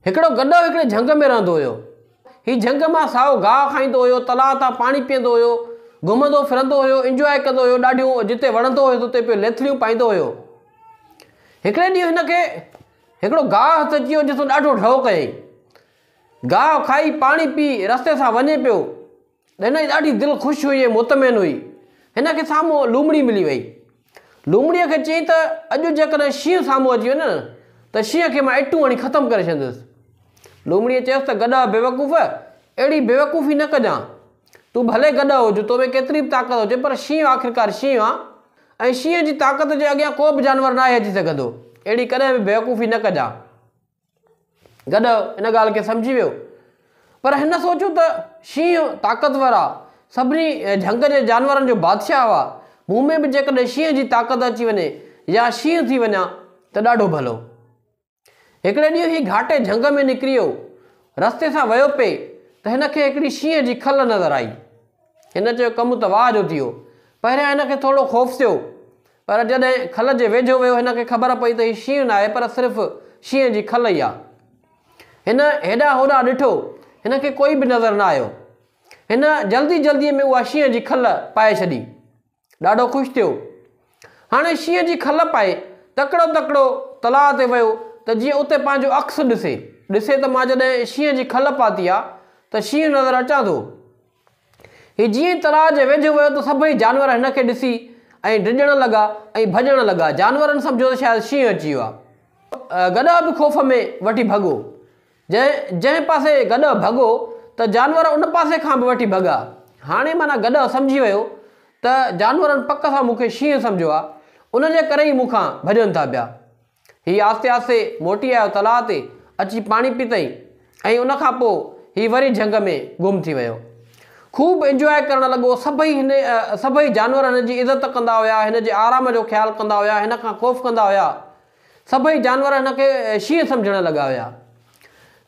हिकिड़ो गॾो हिकिड़े झंग में रहंदो हुयो। ही झंग मां साओ गाह खाईंदो हुयो, तलाउ तां पाणी पीअंदो हुयो, घुमंदो फिरंदो हुयो, इंजॉय कंदो हुयो, ॾाढियूं जिते वणंदो हुयो उते पियो लेथलियूं पाईंदो हुयो। हिकिड़े ॾींहुं हिनखे हिकिड़ो गाह हथ अची वियो जिथो ॾाढो ढउ कयईं। गाह खाई पाणी पी रस्ते सां वञे पियो त हिन जी ॾाढी दिलि ख़ुशि हुई ऐं मुतमिन हुई। हिनखे साम्हूं लूमड़ी मिली वई। लूमड़ीअ खे चयईं त अॼु जेकॾहिं शींहुं साम्हूं अची वञे न त शींहं खे मां इटूं हणी ख़तमु करे छॾंदुसि। लूमड़ीअ चयसि त गॾा बेवकूफ़, अहिड़ी बेवकूफ़ी न कजां। तूं भले गॾ हुज, तो में केतिरी बि ताक़त हुजे, पर शींहुं आख़िरकार शींहुं आहे ऐं शींहं जी ताक़त जे अॻियां को बि जानवर न आहे अची सघंदो। अहिड़ी कॾहिं बि बेवकूफ़ी न कजां। गॾ इन ॻाल्हि खे सम्झी वियो, पर हिन सोचियो त शींहुं ताक़तवर आहे, सभिनी झंग जे जानवरनि जो बादशाह हुआ, मूं में बि जेकॾहिं शींहं जी ताक़त अची वञे या शींहुं थी वञा त ॾाढो भलो। हिकिड़े ॾींहुं ही घाटे झंग में निकिरी वियो, रस्ते सां वियो पिए त हिनखे हिकिड़ी शींहं जी खल नज़र आई। हिन चयो कमु त वाह जो थी वियो। पहिरियां हिनखे थोरो ख़ौफ़ थियो, पर जॾहिं खल जे वेझो वियो हिनखे ख़बर पई त हीउ शींहुं न आहे पर सिर्फ़ु शींहं जी खल ई आहे। हिन हेॾां होॾां ॾिठो, हिनखे कोई बि नज़र न आयो। हिन जल्दी जल्दीअ में उहा शींहं जी खल पाए छॾी, ॾाढो ख़ुशि थियो। हाणे शींहं जी खल पाए तकिड़ो तकिड़ो तलाउ ते वियो त जीअं उते पंहिंजो अक्स ॾिसे त मां जॾहिं शींहं जी खल पाती आहे त शींहुं नज़र अचां थो। हीउ जीअं तलाउ जे वेझो वियो त सभई जानवर हिनखे ॾिसी ऐं डिॼण लॻा ऐं भॼण लॻा। जानवरनि सम्झो त शायदि शींहुं अची वियो आहे। गॾा बि ख़ौफ़ में वठी भॻो। जंहिं पासे गॾ भॻो त जानवर उन पासे खां बि वठी भॻा। हाणे माना गॾ सम्झी वियो त जानवरनि पक सां मूंखे शींहुं सम्झो आहे, उनजे करे ई मूंखां भॼनि था पिया। हीउ आस्ते आस्ते मोटी आयो तलाउ ते, अची पाणी पीतई ऐं उनखां पोइ हीउ वरी झंग में गुम थी वियो। ख़ूब इंजॉय करणु लॻो। सभई जानवर हिन जी इज़त कंदा हुआ, हिन जे आराम जो ख़्यालु कंदा हुआ, हिन खां ख़ौफ़ कंदा हुआ। सभई जानवर हिनखे शींहुं सम्झण लॻा हुआ।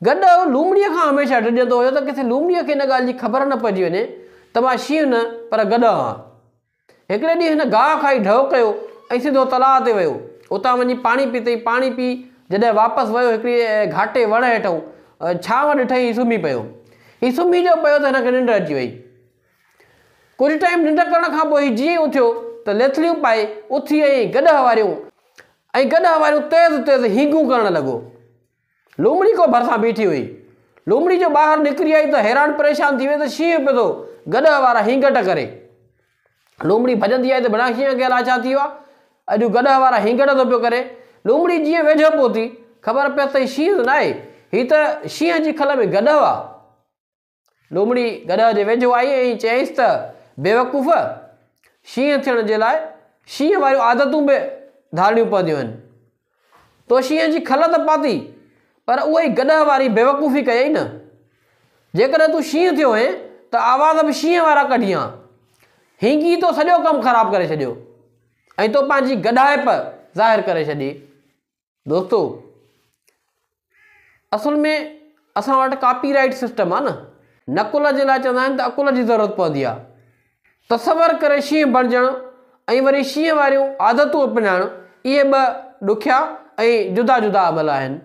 गॾु लूमड़ीअ खां हमेशह डिॼंदो हुयो त किथे लूमड़ीअ खे हिन ॻाल्हि जी ख़बर न पइजी वञे त मां शींहुं न पर गॾु आहियां। हिकिड़े ॾींहुं हिन गाह खाई ढउ कयो ऐं सिधो तलाउ ते वियो। उतां वञी पाणी पीतई। पाणी पी जॾहिं वापसि वियो हिकिड़ी घाटे वण हेठऊं छांव ॾिठई, हीउ सुम्ही पियो। हीउ सुम्ही जो पियो त हिनखे निंड अची वई। कुझु टाइम निंड करण खां पोइ हीउ जीअं उथियो त लेथलियूं पाए उथी ऐं गॾ हवारियूं तेज़ तेज़ हींगूं करणु लॻो। लूमड़ी को भरिसां बीठी हुई। लूमड़ी जो ॿाहिरि निकिरी आई त हैरान परेशान थी वई त शींहुं पियो थो गॾ वारा हींगट करे। लूमड़ी भॼंदी आई त भला शींहं खे अलाए छा थी वियो आहे, अॼु गॾ वारा हींगट थो पियो करे। लूमड़ी जीअं वेझो पहुती ख़बर पियसि त शींहुं त न आहे, हीउ त शींहं जी खल में गॾ आहे। लूमड़ी गॾ जे वेझो आई ऐं चयईंसि त बेवकूफ़, शींहं थियण जे लाइ शींहं वारियूं आदतूं बि धारणियूं पवंदियूं आहिनि। तो शींहं जी खल त पाती पर उहा ई गॾ वारी बेवकूफ़ी कयई न। जेकॾहिं तूं शींहं थियो आहे त आवाज़ बि शींहं वारा कढी आहे। हींगी तो सॼो कमु ख़राबु करे छॾियो ऐं तो पंहिंजी गॾाइप ज़ाहिर करे छॾी। दोस्तो, असल में असां वटि कॉपीराइट सिस्टम आहे न। नकुल जे लाइ चवंदा आहिनि त अकुल जी ज़रूरत पवंदी आहे। तसवर करे शींहं बणिजणु ऐं वरी शींहं वारियूं आदतूं अपनाइणु, इहे ॿ ॾुखिया ऐं जुदा जुदा अमल आहिनि।